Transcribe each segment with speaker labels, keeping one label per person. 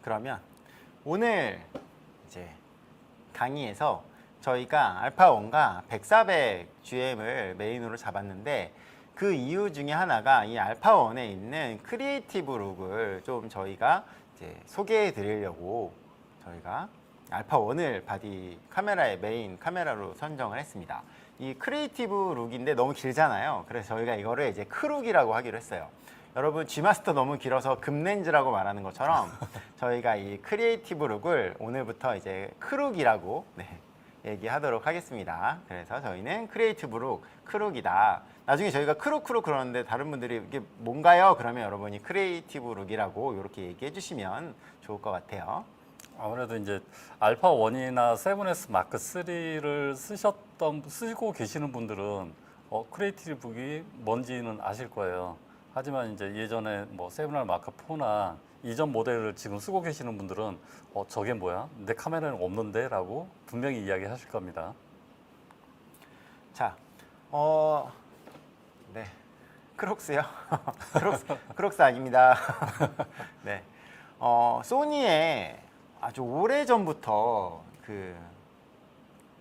Speaker 1: 그러면 오늘 이제 강의에서 저희가 알파1과 100, 400GM을 메인으로 잡았는데 그 이유 중에 하나가 이 알파1에 있는 크리에이티브 룩을 좀 저희가 이제 소개해 드리려고 저희가 알파1을 바디 카메라의 메인 카메라로 선정을 했습니다. 이 크리에이티브 룩인데 너무 길잖아요. 그래서 저희가 이거를 이제 크룩이라고 하기로 했어요. 여러분 G마스터 너무 길어서 금렌즈라고 말하는 것처럼 저희가 이 크리에이티브 룩을 오늘부터 이제 크룩이라고 얘기하도록 하겠습니다. 그래서 저희는 크리에이티브 룩, 크룩이다. 나중에 저희가 크룩 그러는데 다른 분들이 이게 뭔가요? 그러면 여러분이 크리에이티브 룩이라고 이렇게 얘기해 주시면 좋을 것 같아요.
Speaker 2: 아무래도 이제 알파 1이나 7S 마크 3를 쓰시고 계시는 분들은 크리에이티브 룩이 뭔지는 아실 거예요. 하지만 이제 예전에 뭐 7R 마크 4나 이전 모델을 지금 쓰고 계시는 분들은 저게 뭐야? 내 카메라는 없는데? 라고 분명히 이야기하실 겁니다.
Speaker 1: 자, 네, 크록스요. 크록스 아닙니다. 네, 소니의 아주 오래 전부터 그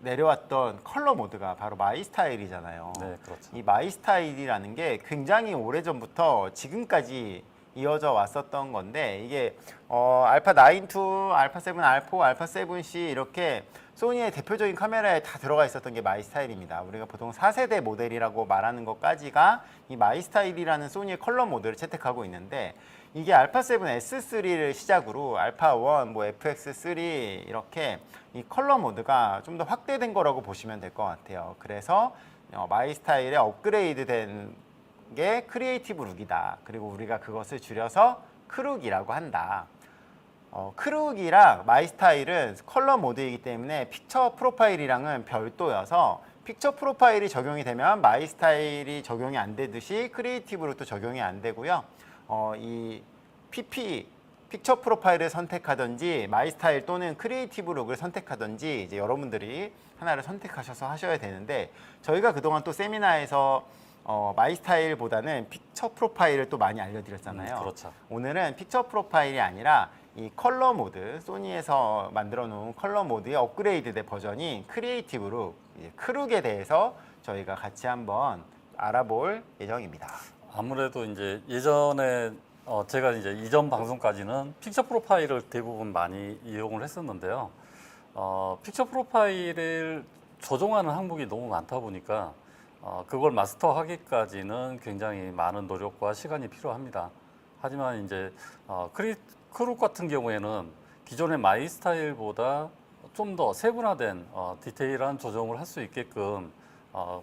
Speaker 1: 내려왔던 컬러 모드가 바로 마이 스타일이잖아요.
Speaker 2: 네, 그렇죠.
Speaker 1: 이 마이 스타일이라는 게 굉장히 오래 전부터 지금까지 이어져 왔었던 건데 이게 알파 9, 알파 7, R4, 알파 7C 이렇게 소니의 대표적인 카메라에 다 들어가 있었던 게 마이 스타일입니다. 우리가 보통 4세대 모델이라고 말하는 것까지가 이 마이 스타일이라는 소니의 컬러 모드를 채택하고 있는데 이게 알파 7 S3를 시작으로 알파 1, 뭐 FX3 이렇게 이 컬러 모드가 좀 더 확대된 거라고 보시면 될 것 같아요. 그래서 마이 스타일에 업그레이드된 게 크리에이티브 룩이다. 그리고 우리가 그것을 줄여서 크룩이라고 한다. 크룩이랑 마이 스타일은 컬러 모드이기 때문에 픽처 프로파일이랑은 별도여서 픽처 프로파일이 적용이 되면 마이 스타일이 적용이 안 되듯이 크리에이티브 룩도 적용이 안 되고요. 이 PP 픽처 프로파일을 선택하든지 마이 스타일 또는 크리에이티브 룩을 선택하든지 이제 여러분들이 하나를 선택하셔서 하셔야 되는데 저희가 그동안 또 세미나에서 마이 스타일보다는 픽처 프로파일을 또 많이 알려드렸잖아요.
Speaker 2: 그렇죠.
Speaker 1: 오늘은 픽처 프로파일이 아니라 이 컬러 모드, 소니에서 만들어 놓은 컬러 모드의 업그레이드된 버전인 크리에이티브 룩, 크룩에 대해서 저희가 같이 한번 알아볼 예정입니다.
Speaker 2: 아무래도 이제 예전에 제가 이제 이전 방송까지는 픽처 프로파일을 대부분 많이 이용을 했었는데요. 픽처 프로파일을 조정하는 항목이 너무 많다 보니까 그걸 마스터하기까지는 굉장히 많은 노력과 시간이 필요합니다. 하지만 이제 크룩 같은 경우에는 기존의 마이 스타일보다 좀 더 세분화된 디테일한 조정을 할 수 있게끔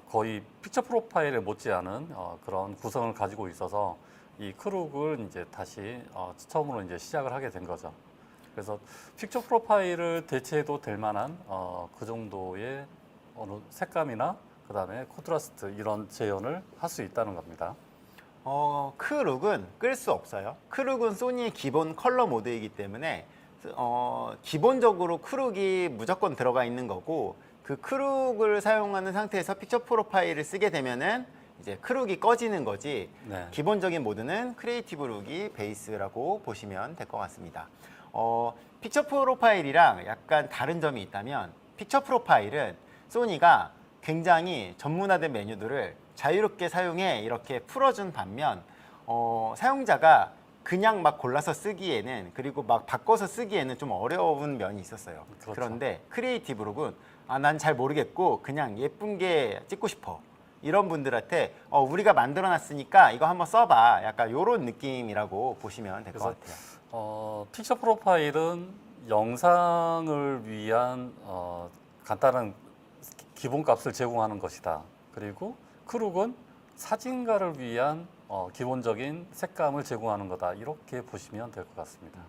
Speaker 2: 거의 픽처 프로파일에 못지않은 그런 구성을 가지고 있어서 이 크룩을 이제 다시 처음으로 이제 시작을 하게 된 거죠. 그래서 픽처 프로파일을 대체해도 될 만한 그 정도의 어느 색감이나 그 다음에 콘트라스트 이런 재현을 할 수 있다는 겁니다.
Speaker 1: 크룩은 끌 수 없어요. 크룩은 소니의 기본 컬러 모드이기 때문에 기본적으로 크룩이 무조건 들어가 있는 거고 그 크룩을 사용하는 상태에서 픽처 프로파일을 쓰게 되면은 이제 크룩이 꺼지는 거지.
Speaker 2: 네.
Speaker 1: 기본적인 모드는 크리에이티브 룩이 베이스라고 보시면 될 것 같습니다. 픽처 프로파일이랑 약간 다른 점이 있다면 픽처 프로파일은 소니가 굉장히 전문화된 메뉴들을 자유롭게 사용해 이렇게 풀어준 반면 사용자가 그냥 막 골라서 쓰기에는 그리고 막 바꿔서 쓰기에는 좀 어려운 면이 있었어요.
Speaker 2: 그렇죠.
Speaker 1: 그런데 크리에이티브 룩은 난 잘 모르겠고 그냥 예쁜 게 찍고 싶어. 이런 분들한테 우리가 만들어 놨으니까 이거 한번 써봐. 약간 이런 느낌이라고 보시면 될 것 같아요.
Speaker 2: 픽처 프로파일은 영상을 위한 간단한 기본값을 제공하는 것이다. 그리고 크룩은 사진가를 위한 기본적인 색감을 제공하는 거다. 이렇게 보시면 될 것 같습니다.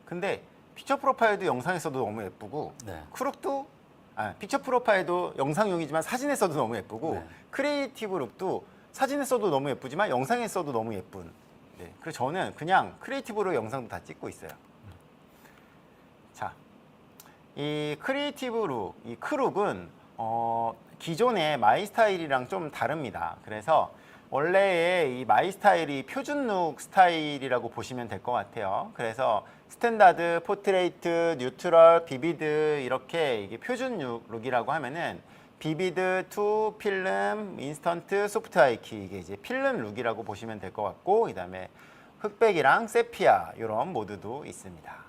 Speaker 1: 근데 픽처 프로파일도 영상에서도 너무 예쁘고
Speaker 2: 네.
Speaker 1: 크룩도 픽처 프로파일도 영상용이지만 사진에 써도 너무 예쁘고
Speaker 2: 네.
Speaker 1: 크리에이티브 룩도 사진에 써도 너무 예쁘지만 영상에 써도 너무 예쁜. 네. 그래서 저는 그냥 크리에이티브로 영상도 다 찍고 있어요. 자, 이 크리에이티브 룩, 이 크룩은 기존의 마이 스타일이랑 좀 다릅니다. 그래서 원래의 이 마이 스타일이 표준 룩 스타일이라고 보시면 될 것 같아요. 그래서 스탠다드, 포트레이트, 뉴트럴, 비비드 이렇게 이게 표준 룩이라고 하면은 비비드, 투, 필름, 인스턴트, 소프트 하이키 이게 이제 필름 룩이라고 보시면 될 것 같고 그다음에 흑백이랑 세피아 이런 모드도 있습니다.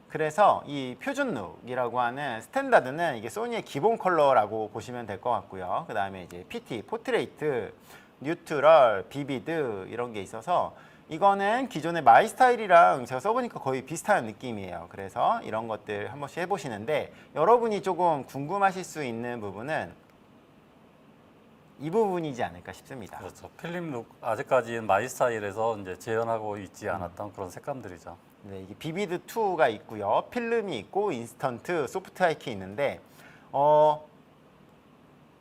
Speaker 1: 그래서 이 표준 룩이라고 하는 스탠다드는 이게 소니의 기본 컬러라고 보시면 될 것 같고요. 그 다음에 이제 PT, 포트레이트, 뉴트럴, 비비드 이런 게 있어서 이거는 기존의 마이 스타일이랑 제가 써보니까 거의 비슷한 느낌이에요. 그래서 이런 것들 한 번씩 해보시는데 여러분이 조금 궁금하실 수 있는 부분은 이 부분이지 않을까 싶습니다.
Speaker 2: 그렇죠. 필름 룩 아직까지는 마이 스타일에서 이제 재현하고 있지 않았던 그런 색감들이죠.
Speaker 1: 네, 이게 비비드 2가 있고요. 필름이 있고 인스턴트, 소프트 하이키 있는데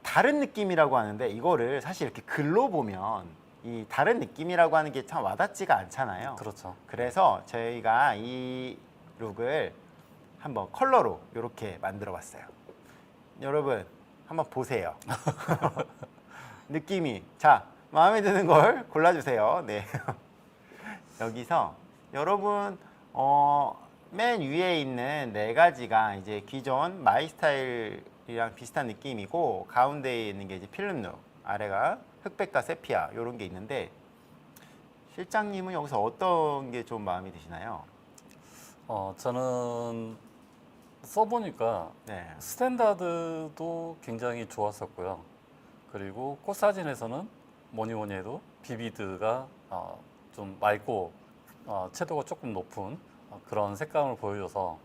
Speaker 1: 다른 느낌이라고 하는데 이거를 사실 이렇게 글로 보면 이 다른 느낌이라고 하는 게 참 와닿지가 않잖아요.
Speaker 2: 그렇죠.
Speaker 1: 그래서 저희가 이 룩을 한번 컬러로 이렇게 만들어 봤어요. 여러분 한번 보세요. 느낌이 자 마음에 드는 걸 골라주세요. 네. 여기서 여러분 맨 위에 있는 네 가지가 이제 기존 마이 스타일이랑 비슷한 느낌이고 가운데에 있는 게 이제 필름 룩, 아래가 흑백과 세피아 이런 게 있는데 실장님은 여기서 어떤 게 좀 마음에 드시나요?
Speaker 2: 저는 써보니까
Speaker 1: 네.
Speaker 2: 스탠다드도 굉장히 좋았었고요. 그리고 꽃사진에서는 뭐니 뭐니 해도 비비드가 좀 맑고 채도가 조금 높은 그런 색감을 보여줘서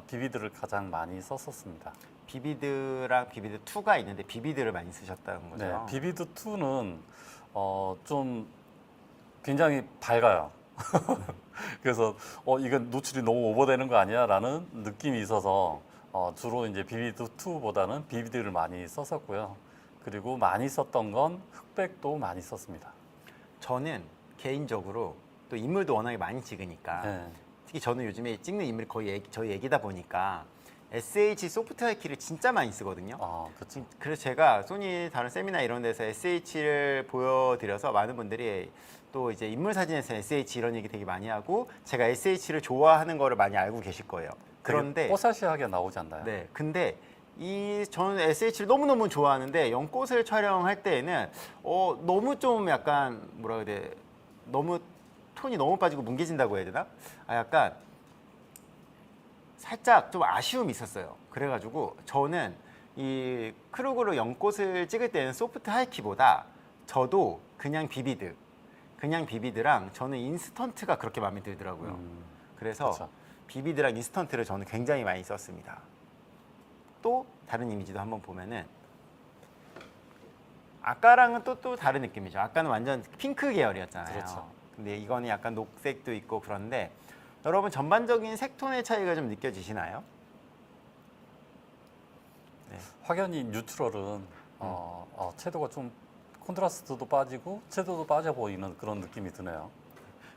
Speaker 2: 비비드를 가장 많이 썼었습니다.
Speaker 1: 비비드랑 비비드 2가 있는데 비비드를 많이 쓰셨다는 거죠?
Speaker 2: 네, 비비드 2는 좀 굉장히 밝아요. 그래서 이건 노출이 너무 오버되는 거 아니야? 라는 느낌이 있어서 주로 이제 비비드 2보다는 비비드를 많이 썼었고요. 그리고 많이 썼던 건 흑백도 많이 썼습니다.
Speaker 1: 저는 개인적으로 또 인물도 워낙에 많이 찍으니까
Speaker 2: 네.
Speaker 1: 특히 저는 요즘에 찍는 인물이 거의 저희 애기다 보니까 SH 소프트 하이키를 진짜 많이 쓰거든요.
Speaker 2: 그렇죠.
Speaker 1: 그래서 제가 소니 다른 세미나 이런 데서 SH를 보여드려서 많은 분들이 또 이제 인물 사진에서 SH 이런 얘기 되게 많이 하고 제가 SH를 좋아하는 거를 많이 알고 계실 거예요. 그런데
Speaker 2: 뽀샤시하게 나오지 않나요?
Speaker 1: 네, 근데 저는 SH를 너무너무 좋아하는데 연꽃을 촬영할 때에는 너무 좀 약간 뭐라 그래야 돼 너무 톤이 너무 빠지고 뭉개진다고 해야 되나? 약간 살짝 좀 아쉬움이 있었어요. 그래가지고 저는 이 크루그로 연꽃을 찍을 때는 소프트 하이키보다 저도 그냥 비비드랑 저는 인스턴트가 그렇게 마음에 들더라고요. 그래서
Speaker 2: 그렇죠.
Speaker 1: 비비드랑 인스턴트를 저는 굉장히 많이 썼습니다. 또 다른 이미지도 한번 보면은 아까랑은 또 다른 느낌이죠. 아까는 완전 핑크 계열이었잖아요.
Speaker 2: 그렇죠.
Speaker 1: 근데 이거는 약간 녹색도 있고 그런데 여러분 전반적인 색톤의 차이가 좀 느껴지시나요? 네.
Speaker 2: 확연히 뉴트럴은 채도가 좀 콘트라스트도 빠지고 채도도 빠져 보이는 그런 느낌이 드네요.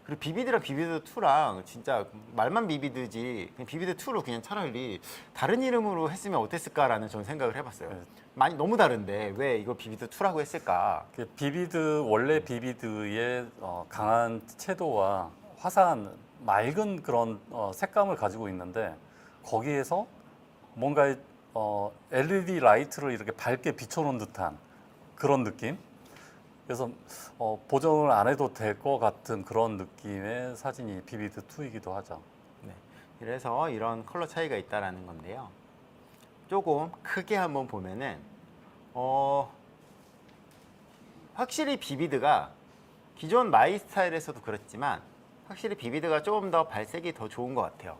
Speaker 1: 그리고 비비드랑 비비드 2랑 진짜 말만 비비드지 그냥 비비드 2로 그냥 차라리 다른 이름으로 했으면 어땠을까라는 저는 생각을 해봤어요.
Speaker 2: 네.
Speaker 1: 많이 너무 다른데 왜 이걸 비비드 2라고 했을까?
Speaker 2: 원래 비비드의 강한 채도와 화사한 맑은 그런 색감을 가지고 있는데 거기에서 뭔가 LED 라이트를 이렇게 밝게 비춰놓은 듯한 그런 느낌? 그래서 보정을 안 해도 될 것 같은 그런 느낌의 사진이 비비드 2이기도 하죠.
Speaker 1: 네. 그래서 이런 컬러 차이가 있다라는 건데요. 조금 크게 한번 보면은 확실히 비비드가 기존 마이 스타일에서도 그렇지만 확실히 비비드가 조금 더 발색이 더 좋은 것 같아요.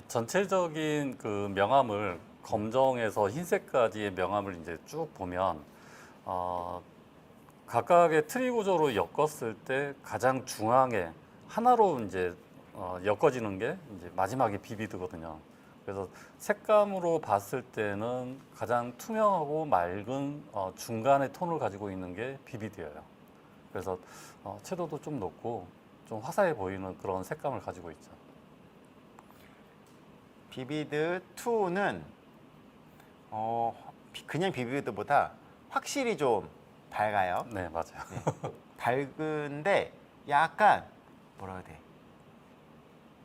Speaker 2: 전체적인 그 명암을 검정에서 흰색까지의 명암을 이제 쭉 보면 각각의 트리 구조로 엮었을 때 가장 중앙에 하나로 이제 엮어지는 게 이제 마지막에 비비드거든요. 그래서 색감으로 봤을 때는 가장 투명하고 맑은 중간의 톤을 가지고 있는 게 비비드예요. 그래서 채도도 좀 높고 좀 화사해 보이는 그런 색감을 가지고 있죠.
Speaker 1: 비비드 2는 그냥 비비드보다 확실히 좀 밝아요.
Speaker 2: 네, 맞아요.
Speaker 1: 네. 밝은데 약간 뭐라 해야 돼?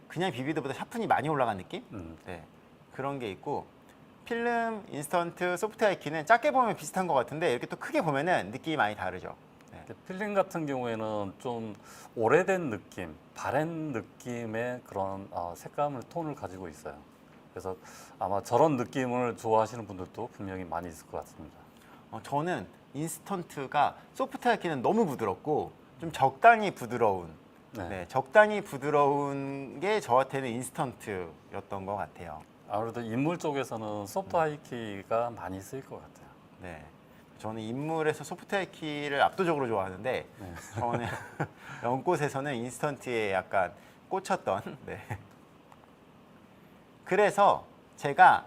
Speaker 1: 그냥 비비드보다 샤픈이 많이 올라간 느낌? 네, 그런 게 있고 필름, 인스턴트, 소프트 하이키는 작게 보면 비슷한 것 같은데 이렇게 또 크게 보면은 느낌이 많이 다르죠. 네.
Speaker 2: 필름 같은 경우에는 좀 오래된 느낌, 바랜 느낌의 그런 색감을 톤을 가지고 있어요. 그래서 아마 저런 느낌을 좋아하시는 분들도 분명히 많이 있을 것 같습니다.
Speaker 1: 저는 인스턴트가 소프트 하이키는 너무 부드럽고 좀 적당히 부드러운
Speaker 2: 네.
Speaker 1: 네, 적당히 부드러운 게 저한테는 인스턴트였던 것 같아요.
Speaker 2: 아무래도 인물 쪽에서는 소프트 하이키가 많이 쓰일 것 같아요.
Speaker 1: 네, 저는 인물에서 소프트 하이키를 압도적으로 좋아하는데
Speaker 2: 네.
Speaker 1: 저는 연꽃에서는 인스턴트에 약간 꽂혔던. 네. 그래서 제가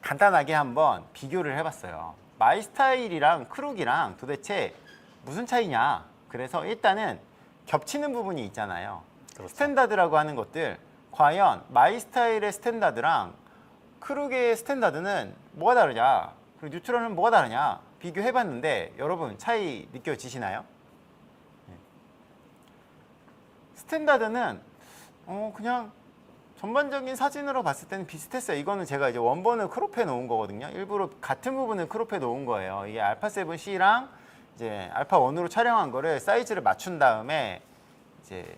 Speaker 1: 간단하게 한번 비교를 해봤어요. 마이스타일이랑 크룩이랑 도대체 무슨 차이냐. 그래서 일단은 겹치는 부분이 있잖아요.
Speaker 2: 그렇죠.
Speaker 1: 스탠다드라고 하는 것들 과연 마이스타일의 스탠다드랑 크룩의 스탠다드는 뭐가 다르냐, 그리고 뉴트럴은 뭐가 다르냐 비교해봤는데 여러분 차이 느껴지시나요? 네. 스탠다드는 그냥 전반적인 사진으로 봤을 때는 비슷했어요. 이거는 제가 이제 원본을 크롭해 놓은 거거든요. 일부러 같은 부분을 크롭해 놓은 거예요. 이게 알파7C랑 이제 알파1으로 촬영한 거를 사이즈를 맞춘 다음에 이제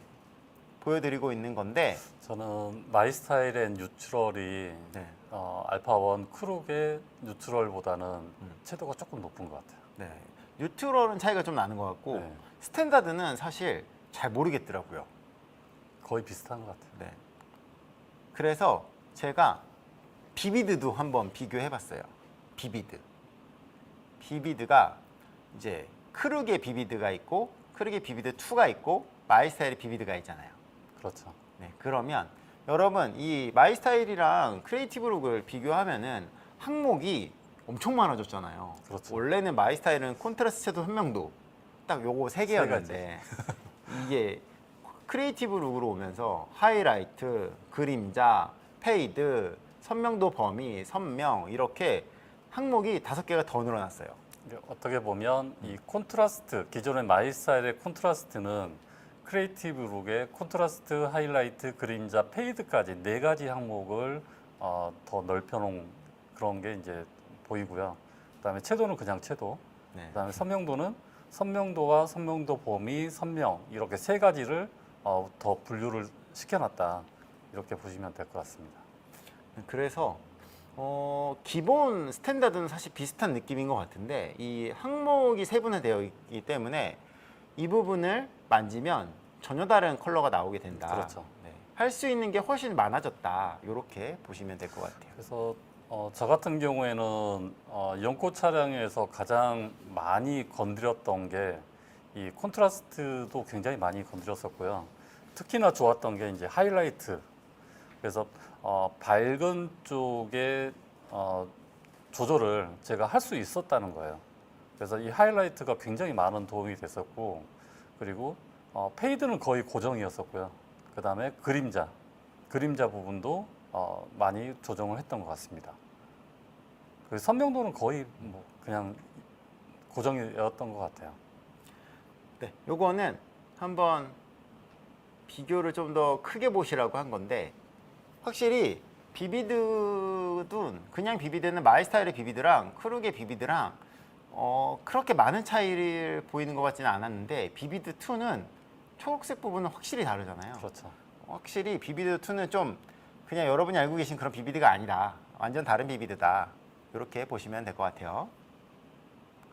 Speaker 1: 보여드리고 있는 건데
Speaker 2: 저는 마이스타일의 뉴트럴이
Speaker 1: 네.
Speaker 2: 알파1 크룩의 뉴트럴보다는 채도가 조금 높은 것 같아요.
Speaker 1: 네. 뉴트럴은 차이가 좀 나는 것 같고
Speaker 2: 네.
Speaker 1: 스탠다드는 사실 잘 모르겠더라고요.
Speaker 2: 거의 비슷한 것 같아요.
Speaker 1: 네. 그래서 제가 비비드도 한번 비교해봤어요. 비비드가 이제 크룩의 비비드가 있고 크룩의 비비드 2가 있고 마이스타일의 비비드가 있잖아요.
Speaker 2: 그렇죠.
Speaker 1: 네, 그러면 여러분 이 마이스타일이랑 크리에이티브 룩을 비교하면은 항목이 엄청 많아졌잖아요.
Speaker 2: 그렇죠.
Speaker 1: 원래는 마이스타일은 콘트라스트 섀도우 선명도 딱 요거 세 개였는데 이게 크리에이티브 룩으로 오면서 하이라이트, 그림자, 페이드, 선명도 범위, 선명 이렇게 항목이 5개가 더 늘어났어요.
Speaker 2: 어떻게 보면 이 콘트라스트, 기존의 마이스타일의 콘트라스트는 크리에이티브 룩의 콘트라스트, 하이라이트, 그림자, 페이드까지 4가지 항목을 더 넓혀놓은 그런 게 이제 보이고요. 그다음에 채도는 그냥 채도.
Speaker 1: 네.
Speaker 2: 그다음에 선명도는 선명도와 선명도 범위, 선명 이렇게 3가지를 더 분류를 시켜놨다. 이렇게 보시면 될 것 같습니다.
Speaker 1: 그래서 기본 스탠다드는 사실 비슷한 느낌인 것 같은데 이 항목이 세분화되어 있기 때문에 이 부분을 만지면 전혀 다른 컬러가 나오게 된다.
Speaker 2: 그렇죠.
Speaker 1: 네. 할 수 있는 게 훨씬 많아졌다. 이렇게 보시면 될 것 같아요.
Speaker 2: 그래서 저 같은 경우에는 연꽃 촬영에서 가장 많이 건드렸던 게 이 콘트라스트도 굉장히 많이 건드렸었고요. 특히나 좋았던 게 이제 하이라이트. 그래서 밝은 쪽에 조절을 제가 할 수 있었다는 거예요. 그래서 이 하이라이트가 굉장히 많은 도움이 됐었고, 그리고 페이드는 거의 고정이었었고요. 그 다음에 그림자 부분도 많이 조정을 했던 것 같습니다. 그리고 선명도는 거의 뭐 그냥 고정이었던 것 같아요.
Speaker 1: 네, 요거는 한번 비교를 좀 더 크게 보시라고 한 건데 확실히 비비드도 그냥 비비드는 마이스타일의 비비드랑 크룩의 비비드랑 그렇게 많은 차이를 보이는 것 같지는 않았는데 비비드 2는 초록색 부분은 확실히 다르잖아요.
Speaker 2: 그렇죠.
Speaker 1: 확실히 비비드 2는 좀 그냥 여러분이 알고 계신 그런 비비드가 아니다. 완전 다른 비비드다. 이렇게 보시면 될 것 같아요.